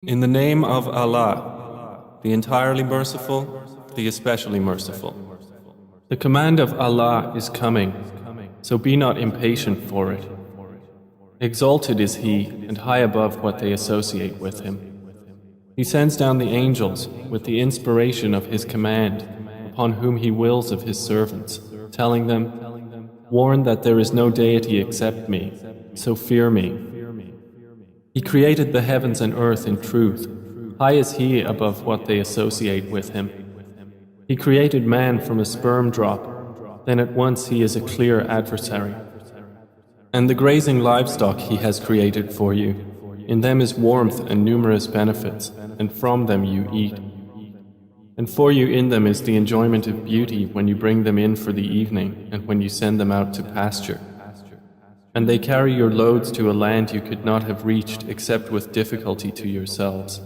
In the name of Allah, the entirely merciful, the especially merciful. The command of Allah is coming, so be not impatient for it. Exalted is He and high above what they associate with Him. He sends down the angels with the inspiration of His command upon whom He wills of His servants, telling them, "Warn that there is no deity except me, so fear me." He created the heavens and earth in truth. High is He above what they associate with Him. He created man from a sperm drop, then at once he is a clear adversary. And the grazing livestock He has created for you. In them is warmth and numerous benefits, and from them you eat. And for you in them is the enjoyment of beauty when you bring them in for the evening and when you send them out to pasture. And they carry your loads to a land you could not have reached except with difficulty to yourselves.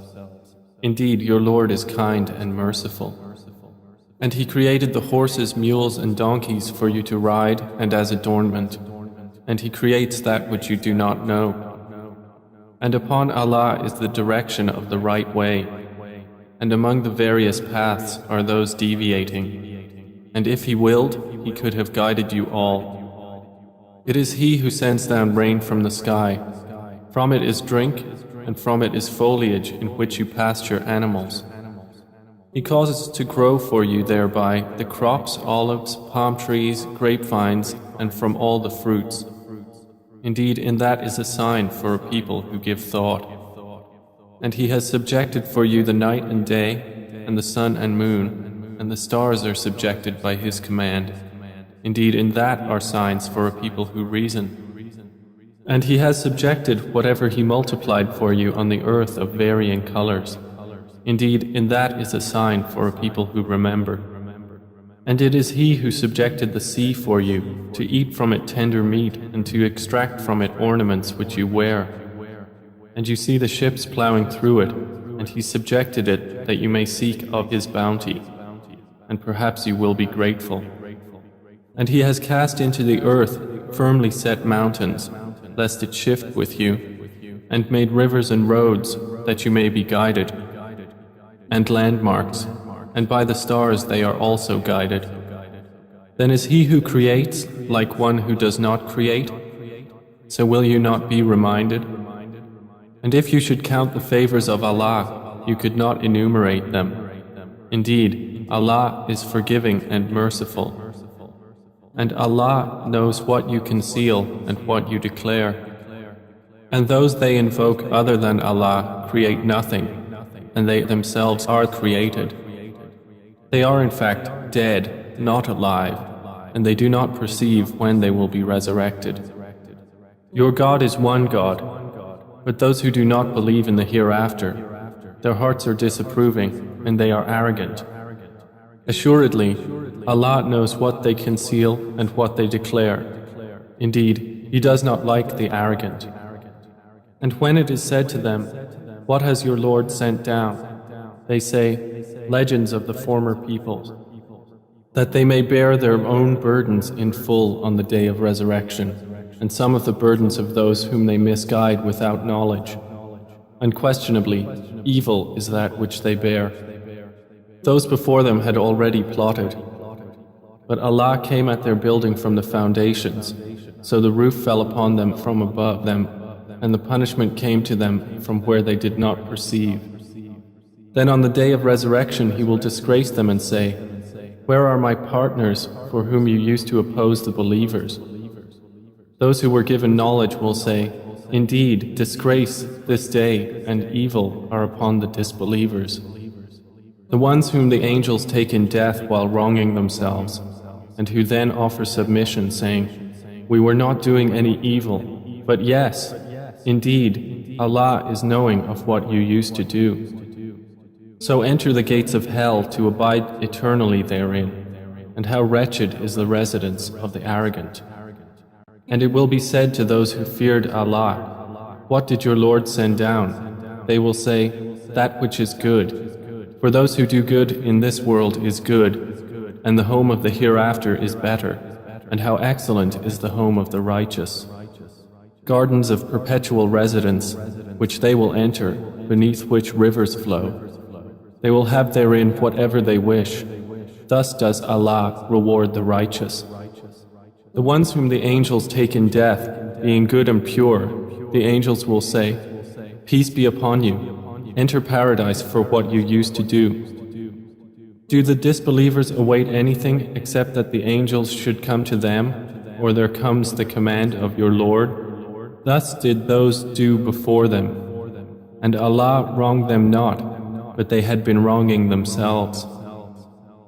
Indeed, your Lord is kind and merciful. And He created the horses, mules, and donkeys for you to ride and as adornment. And He creates that which you do not know. And upon Allah is the direction of the right way. And among the various paths are those deviating. And if He willed, He could have guided you all. It is He who sends down rain from the sky. From it is drink, and from it is foliage in which you pasture animals. He causes to grow for you thereby the crops, olives, palm trees, grapevines, and from all the fruits. Indeed, in that is a sign for a people who give thought. And He has subjected for you the night and day, and the sun and moon, and the stars are subjected by His command. Indeed, in that are signs for a people who reason. And He has subjected whatever He multiplied for you on the earth of varying colors. Indeed, in that is a sign for a people who remember. And it is He who subjected the sea for you, to eat from it tender meat and to extract from it ornaments which you wear. And you see the ships plowing through it, and He subjected it that you may seek of His bounty. And perhaps you will be grateful. And He has cast into the earth firmly set mountains, lest it shift with you, and made rivers and roads, that you may be guided, and landmarks, and by the stars they are also guided. Then is He who creates like one who does not create? So will you not be reminded? And if you should count the favors of Allah, you could not enumerate them. Indeed, Allah is forgiving and merciful. And Allah knows what you conceal and what you declare. And those they invoke other than Allah create nothing, and they themselves are created. They are in fact dead, not alive, and they do not perceive when they will be resurrected. Your God is one God, but those who do not believe in the hereafter, their hearts are disapproving, and they are arrogant. Assuredly, Allah knows what they conceal and what they declare. Indeed, He does not like the arrogant. And when it is said to them, "What has your Lord sent down?" they say, "Legends of the former peoples," that they may bear their own burdens in full on the day of resurrection, and some of the burdens of those whom they misguide without knowledge. Unquestionably, evil is that which they bear. Those before them had already plotted. But Allah came at their building from the foundations, so the roof fell upon them from above them, and the punishment came to them from where they did not perceive. Then on the day of resurrection He will disgrace them and say, "Where are my partners for whom you used to oppose the believers?" Those who were given knowledge will say, "Indeed, disgrace this day and evil are upon the disbelievers." The ones whom the angels take in death while wronging themselves, and who then offer submission, saying, "We were not doing any evil, but yes, indeed, Allah is knowing of what you used to do." So enter the gates of hell to abide eternally therein, and how wretched is the residence of the arrogant. And it will be said to those who feared Allah, "What did your Lord send down?" They will say, "That which is good." For those who do good in this world is good, and the home of the hereafter is better, and how excellent is the home of the righteous. Gardens of perpetual residence, which they will enter, beneath which rivers flow. They will have therein whatever they wish. Thus does Allah reward the righteous. The ones whom the angels take in death, being good and pure, the angels will say, "Peace be upon you. Enter paradise for what you used to do." Do the disbelievers await anything except that the angels should come to them, or there comes the command of your Lord? Thus did those do before them, and Allah wronged them not, but they had been wronging themselves.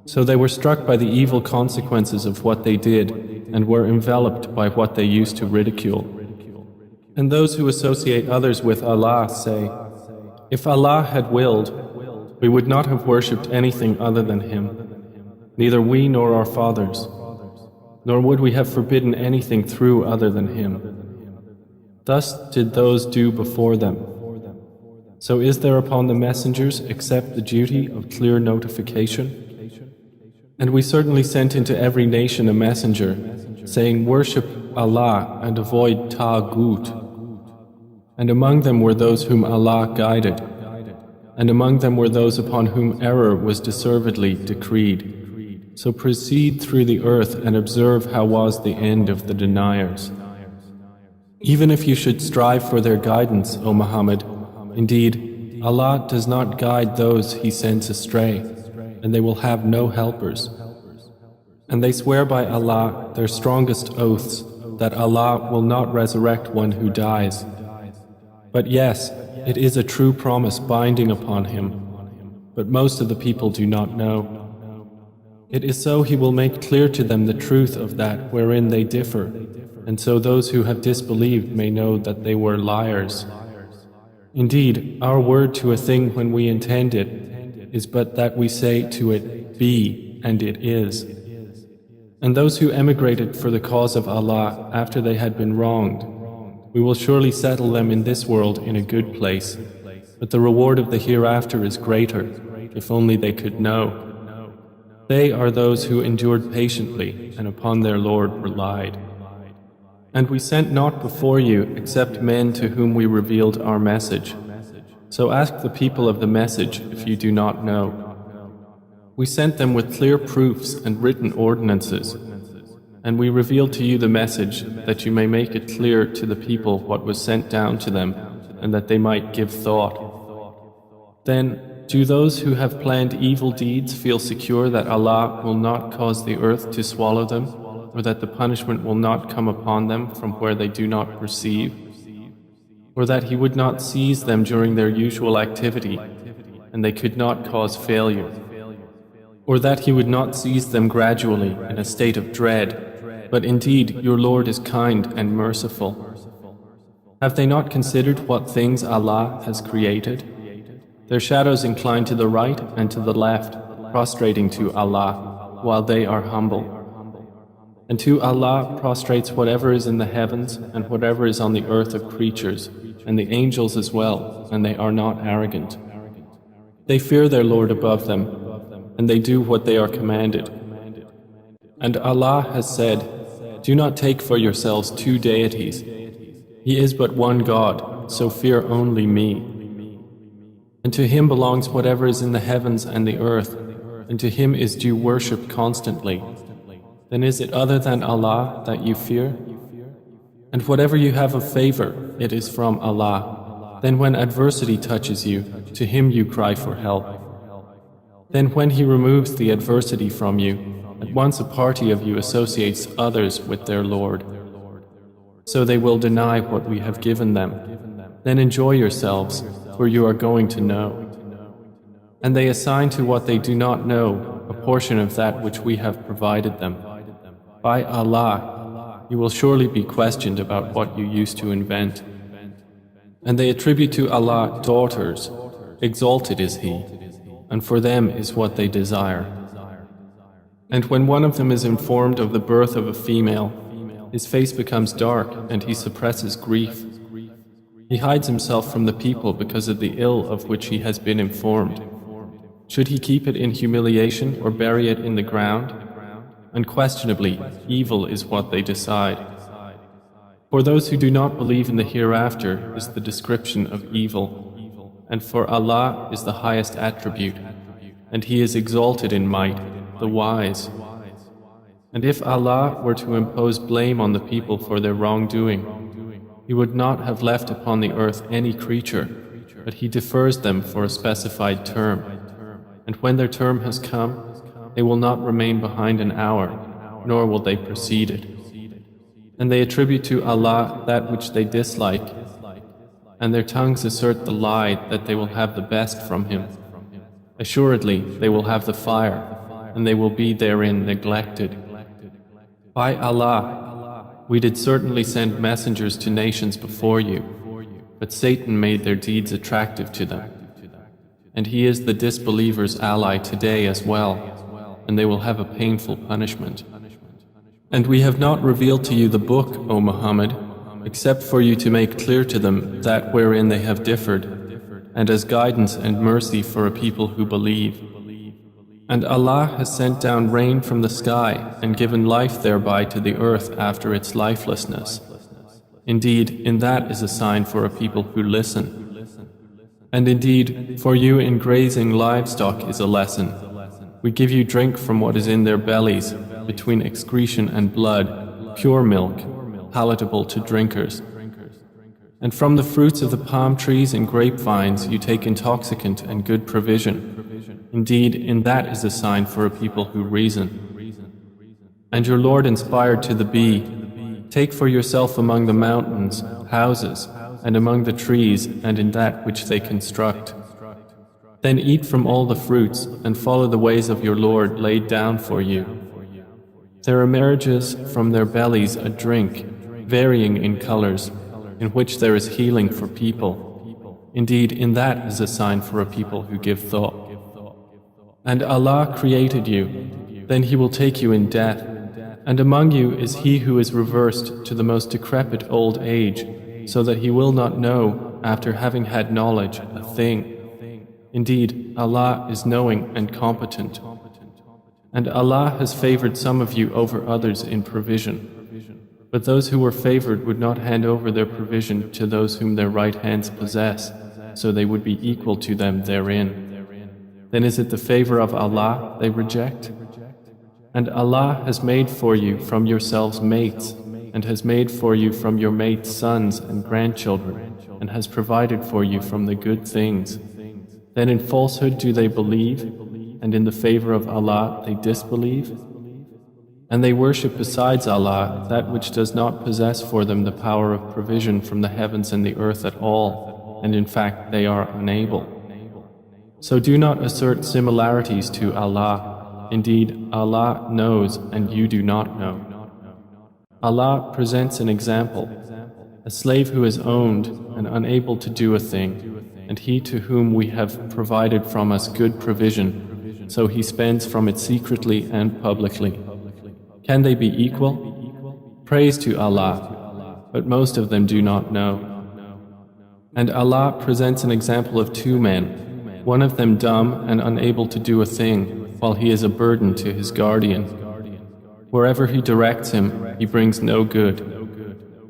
So they were struck by the evil consequences of what they did, and were enveloped by what they used to ridicule. And those who associate others with Allah say, "If Allah had willed, we would not have worshipped anything other than Him, neither we nor our fathers, nor would we have forbidden anything through other than Him. Thus did those do before them. So is there upon the messengers except the duty of clear notification? And we certainly sent into every nation a messenger, saying, Worship Allah and avoid Taghut. And among them were those whom Allah guided, and among them were those upon whom error was deservedly decreed. So proceed through the earth and observe how was the end of the deniers. Even if you should strive for their guidance, O Muhammad, indeed, Allah does not guide those He sends astray, and they will have no helpers. And they swear by Allah their strongest oaths that Allah will not resurrect one who dies. But yes, it is a true promise binding upon him, but most of the people do not know. It is so He will make clear to them the truth of that wherein they differ, and so those who have disbelieved may know that they were liars. Indeed, our word to a thing when we intend it is but that we say to it, Be, and it is. And those who emigrated for the cause of Allah after they had been wronged, we will surely settle them in this world in a good place, but the reward of the hereafter is greater, if only they could know. They are those who endured patiently and upon their Lord relied. And we sent not before you except men to whom we revealed our message. So ask the people of the message if you do not know. We sent them with clear proofs and written ordinances, and we revealed to you the message that you may make it clear to the people what was sent down to them, and that they might give thought. Then, do those who have planned evil deeds feel secure that Allah will not cause the earth to swallow them, or that the punishment will not come upon them from where they do not perceive? Or that He would not seize them during their usual activity, and they could not cause failure? Or that He would not seize them gradually in a state of dread? But indeed, your Lord is kind and merciful. Have they not considered what things Allah has created? Their shadows incline to the right and to the left, prostrating to Allah, while they are humble. And to Allah prostrates whatever is in the heavens and whatever is on the earth of creatures, and the angels as well, and they are not arrogant. They fear their Lord above them, and they do what they are commanded. And Allah has said, Do not take for yourselves two deities. He is but one God, so fear only me. And to Him belongs whatever is in the heavens and the earth, and to Him is due worship constantly. Then is it other than Allah that you fear? And whatever you have of favor, it is from Allah. Then when adversity touches you, to Him you cry for help. Then when He removes the adversity from you, at once a party of you associates others with their Lord. So they will deny what we have given them. Then enjoy yourselves, for you are going to know. And they assign to what they do not know a portion of that which we have provided them. By Allah, you will surely be questioned about what you used to invent. And they attribute to Allah daughters. Exalted is He, and for them is what they desire. And when one of them is informed of the birth of a female, his face becomes dark and he suppresses grief. He hides himself from the people because of the ill of which he has been informed. Should he keep it in humiliation or bury it in the ground? Unquestionably, evil is what they decide. For those who do not believe in the hereafter is the description of evil. and for Allah is the highest attribute, and He is exalted in might, the wise. And if Allah were to impose blame on the people for their wrongdoing, He would not have left upon the earth any creature, but He defers them for a specified term. And when their term has come, they will not remain behind an hour, nor will they precede it. And they attribute to Allah that which they dislike, and their tongues assert the lie that they will have the best from Him. Assuredly, they will have the fire, and they will be therein neglected. By Allah, we did certainly send messengers to nations before you, but Satan made their deeds attractive to them. And he is the disbelievers' ally today as well, and they will have a painful punishment. And we have not revealed to you the book, O Muhammad, except for you to make clear to them that wherein they have differed, and as guidance and mercy for a people who believe. And Allah has sent down rain from the sky and given life thereby to the earth after its lifelessness. Indeed, in that is a sign for a people who listen. And indeed, for you in grazing livestock is a lesson. We give you drink from what is in their bellies, between excretion and blood, pure milk, palatable to drinkers. And from the fruits of the palm trees and grapevines you take intoxicant and good provision. Indeed, in that is a sign for a people who reason. And your Lord inspired to the bee, take for yourself among the mountains, houses, and among the trees, and in that which they construct. Then eat from all the fruits, and follow the ways of your Lord laid down for you. There are marriages from their bellies a drink, varying in colors, in which there is healing for people. Indeed, in that is a sign for a people who give thought. And Allah created you, then He will take you in death, and among you is he who is reversed to the most decrepit old age, so that he will not know, after having had knowledge, a thing. Indeed, Allah is knowing and competent. And Allah has favored some of you over others in provision. But those who were favored would not hand over their provision to those whom their right hands possess, so they would be equal to them therein. Then is it the favor of Allah they reject? And Allah has made for you from yourselves mates, and has made for you from your mates sons and grandchildren, and has provided for you from the good things. Then in falsehood do they believe, and in the favor of Allah they disbelieve? And they worship besides Allah that which does not possess for them the power of provision from the heavens and the earth at all, and in fact they are unable. So do not assert similarities to Allah. Indeed, Allah knows and you do not know. Allah presents an example: a slave who is owned and unable to do a thing, and he to whom we have provided from us good provision, so he spends from it secretly and publicly. Can they be equal? Praise to Allah, but most of them do not know. And Allah presents an example of two men, one of them dumb and unable to do a thing, while he is a burden to his guardian. Wherever he directs him, he brings no good.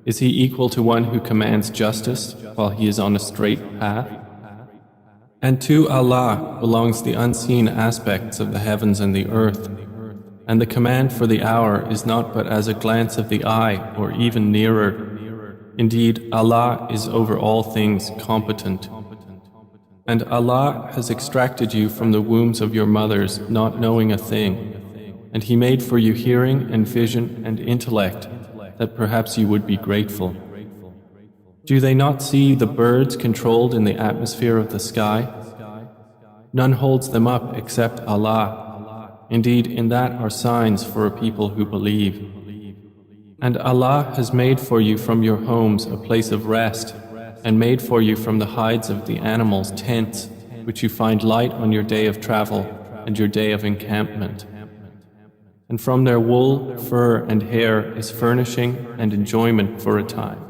Is he equal to one who commands justice while he is on a straight path? And to Allah belongs the unseen aspects of the heavens and the earth, and the command for the hour is not but as a glance of the eye or even nearer. Indeed, Allah is over all things competent. And Allah has extracted you from the wombs of your mothers not knowing a thing, and He made for you hearing and vision and intellect, that perhaps you would be grateful. Do they not see the birds controlled in the atmosphere of the sky? None holds them up except Allah. Indeed, in that are signs for a people who believe. And Allah has made for you from your homes a place of rest, and made for you from the hides of the animals tents, which you find light on your day of travel and your day of encampment. And from their wool, fur, and hair is furnishing and enjoyment for a time.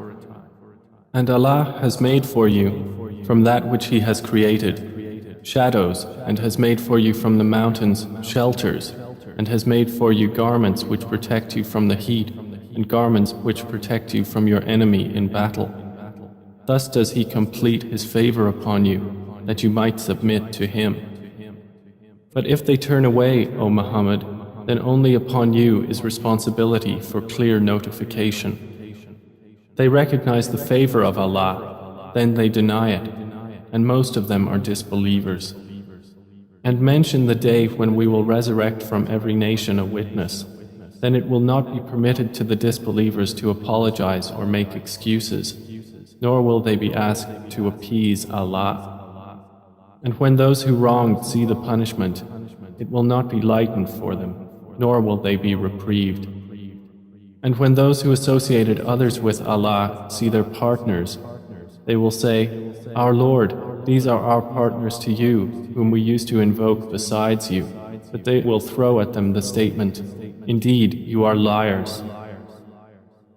And Allah has made for you, from that which He has created, shadows, and has made for you from the mountains shelters, and has made for you garments which protect you from the heat, and garments which protect you from your enemy in battle. Thus does He complete His favor upon you, that you might submit to him. But if they turn away, O Muhammad, then only upon you is responsibility for clear notification. They recognize the favor of Allah, then they deny it, and most of them are disbelievers. And mention the day when we will resurrect from every nation a witness. Then it will not be permitted to the disbelievers to apologize or make excuses, nor will they be asked to appease Allah. And when those who wronged see the punishment, it will not be lightened for them, nor will they be reprieved. And when those who associated others with Allah see their partners, they will say, Our Lord, these are our partners to you, whom we used to invoke besides you. But they will throw at them the statement, Indeed, you are liars.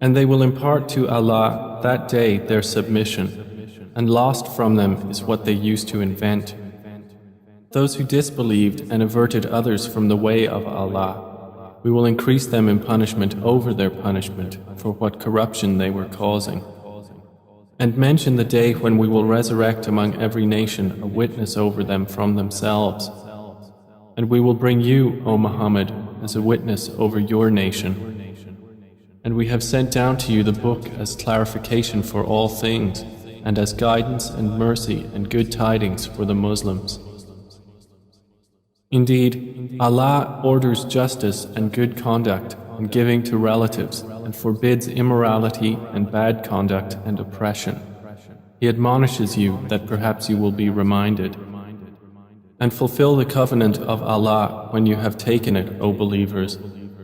And they will impart to Allah that day their submission, and lost from them is what they used to invent. Those who disbelieved and averted others from the way of Allah, we will increase them in punishment over their punishment for what corruption they were causing. And mention the day when we will resurrect among every nation a witness over them from themselves. And we will bring you, O Muhammad, as a witness over your nation. And we have sent down to you the book as clarification for all things, and as guidance and mercy and good tidings for the Muslims. Indeed, Allah orders justice and good conduct and giving to relatives, and forbids immorality and bad conduct and oppression. He admonishes you that perhaps you will be reminded. And fulfill the covenant of Allah when you have taken it, O believers,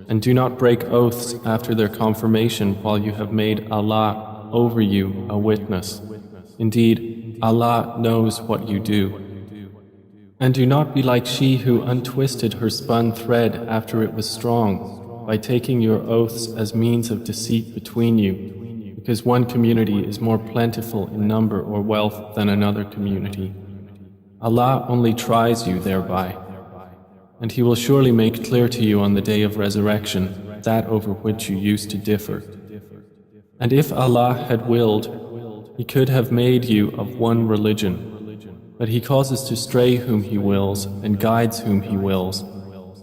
and do not break oaths after their confirmation while you have made Allah over you a witness. Indeed, Allah knows what you do. And do not be like she who untwisted her spun thread after it was strong, by taking your oaths as means of deceit between you, because one community is more plentiful in number or wealth than another community. Allah only tries you thereby, and He will surely make clear to you on the day of resurrection that over which you used to differ. And if Allah had willed, He could have made you of one religion, but He causes to stray whom He wills and guides whom He wills,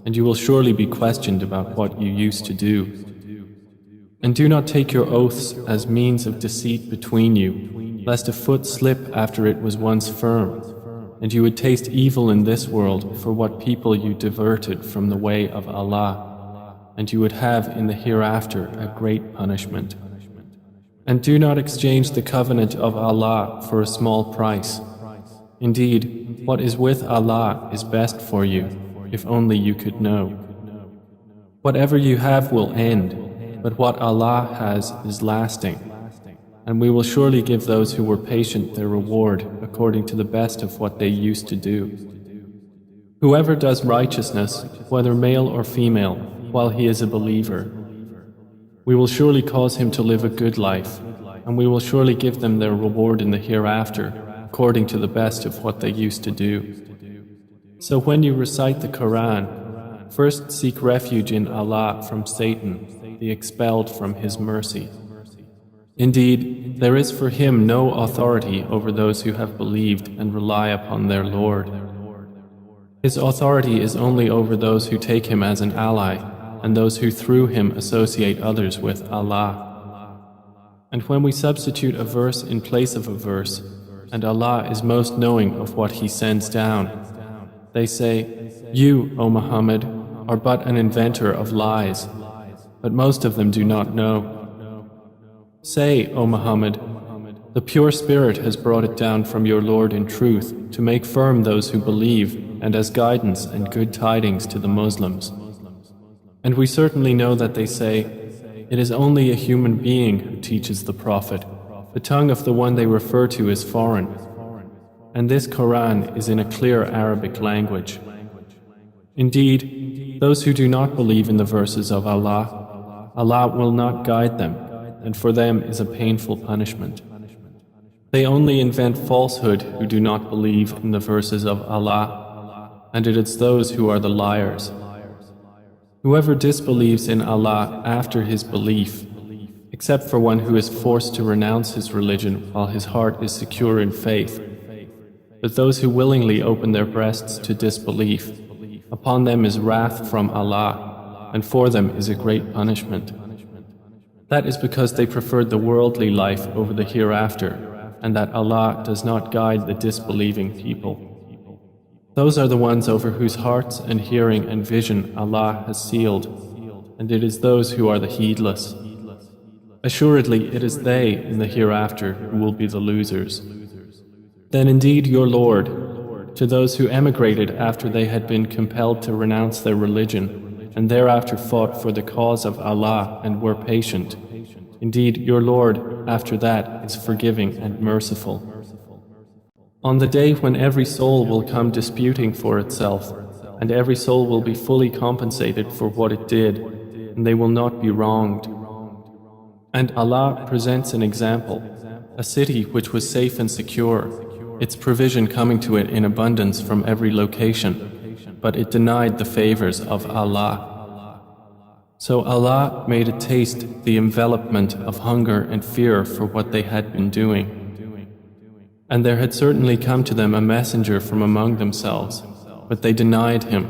and you will surely be questioned about what you used to do. And do not take your oaths as means of deceit between you, lest a foot slip after it was once firm, and you would taste evil in this world for what people you diverted from the way of Allah, and you would have in the hereafter a great punishment. And do not exchange the covenant of Allah for a small price. Indeed, what is with Allah is best for you, if only you could know. Whatever you have will end, but what Allah has is lasting. And we will surely give those who were patient their reward according to the best of what they used to do. Whoever does righteousness, whether male or female, while he is a believer, we will surely cause him to live a good life, and we will surely give them their reward in the hereafter, according to the best of what they used to do. So when you recite the Quran, first seek refuge in Allah from Satan, the expelled from His mercy. Indeed, there is for him no authority over those who have believed and rely upon their Lord. His authority is only over those who take him as an ally and those who through him associate others with Allah. And when we substitute a verse in place of a verse, and Allah is most knowing of what He sends down, they say, You, O Muhammad, are but an inventor of lies, but most of them do not know. Say, O Muhammad, the pure spirit has brought it down from your Lord in truth to make firm those who believe and as guidance and good tidings to the Muslims. And we certainly know that they say, It is only a human being who teaches the Prophet. The tongue of the one they refer to is foreign. And this Quran is in a clear Arabic language. Indeed, those who do not believe in the verses of Allah, Allah will not guide them, and for them is a painful punishment. They only invent falsehood who do not believe in the verses of Allah, and it is those who are the liars. Whoever disbelieves in Allah after his belief, except for one who is forced to renounce his religion while his heart is secure in faith, But those who willingly open their breasts to disbelief, upon them is wrath from Allah, and for them is a great punishment. That is because they preferred the worldly life over the hereafter, and that Allah does not guide the disbelieving people. Those are the ones over whose hearts and hearing and vision Allah has sealed, and it is those who are the heedless. Assuredly, it is they in the hereafter who will be the losers. Then indeed your Lord, to those who emigrated after they had been compelled to renounce their religion, and thereafter fought for the cause of Allah and were patient, indeed your Lord after that is forgiving and merciful. On the day when every soul will come disputing for itself, and every soul will be fully compensated for what it did, and they will not be wronged. And Allah presents an example, a city which was safe and secure, its provision coming to it in abundance from every location, but it denied the favors of Allah. So Allah made it taste the envelopment of hunger and fear for what they had been doing. And there had certainly come to them a messenger from among themselves, but they denied him,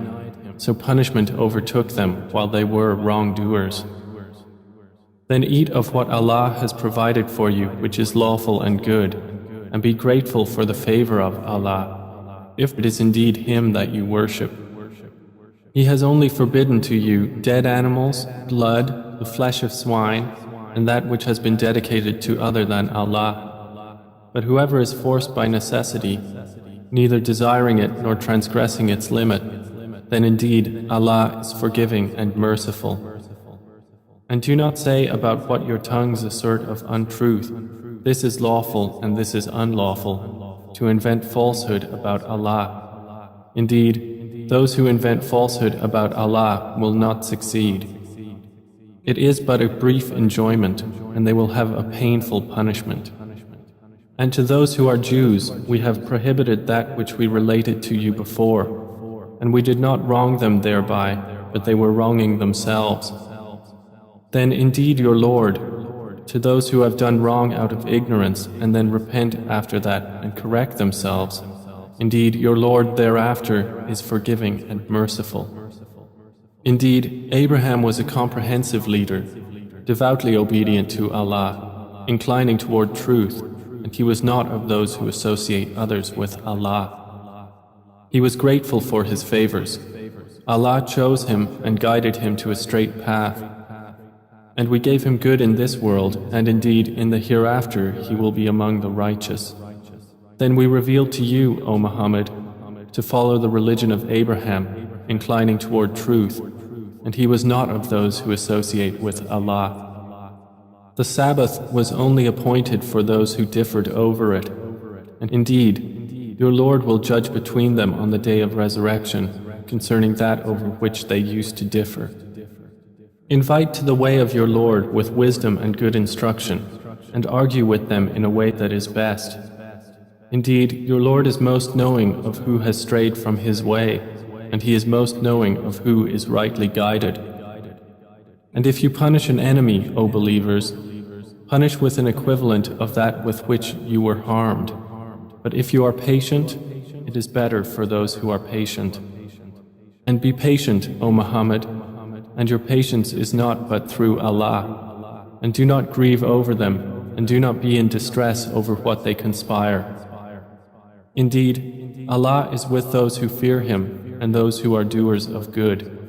so punishment overtook them while they were wrongdoers. Then eat of what Allah has provided for you, which is lawful and good, and be grateful for the favor of Allah, if it is indeed Him that you worship. He has only forbidden to you dead animals, blood, the flesh of swine, and that which has been dedicated to other than Allah. But whoever is forced by necessity, neither desiring it nor transgressing its limit, then indeed Allah is forgiving and merciful. And do not say about what your tongues assert of untruth, this is lawful and this is unlawful, to invent falsehood about Allah. Indeed, those who invent falsehood about Allah will not succeed. It is but a brief enjoyment, and they will have a painful punishment. And to those who are Jews, we have prohibited that which we related to you before, and we did not wrong them thereby, but they were wronging themselves. Then indeed your Lord, to those who have done wrong out of ignorance and then repent after that and correct themselves, indeed your Lord thereafter is forgiving and merciful. Indeed, Abraham was a comprehensive leader, devoutly obedient to Allah, inclining toward truth, and he was not of those who associate others with Allah. He was grateful for his favors. Allah chose him and guided him to a straight path. And we gave him good in this world, and indeed in the hereafter he will be among the righteous. Then we revealed to you, O Muhammad, to follow the religion of Abraham, inclining toward truth, and he was not of those who associate with Allah. The Sabbath was only appointed for those who differed over it, and indeed, your Lord will judge between them on the day of resurrection concerning that over which they used to differ. Invite to the way of your Lord with wisdom and good instruction, and argue with them in a way that is best. Indeed, your Lord is most knowing of who has strayed from His way, and He is most knowing of who is rightly guided. And if you punish an enemy, O believers, punish with an equivalent of that with which you were harmed. But if you are patient, it is better for those who are patient. And be patient, O Muhammad, and your patience is not but through Allah. And do not grieve over them, and do not be in distress over what they conspire. Indeed, Allah is with those who fear Him and those who are doers of good.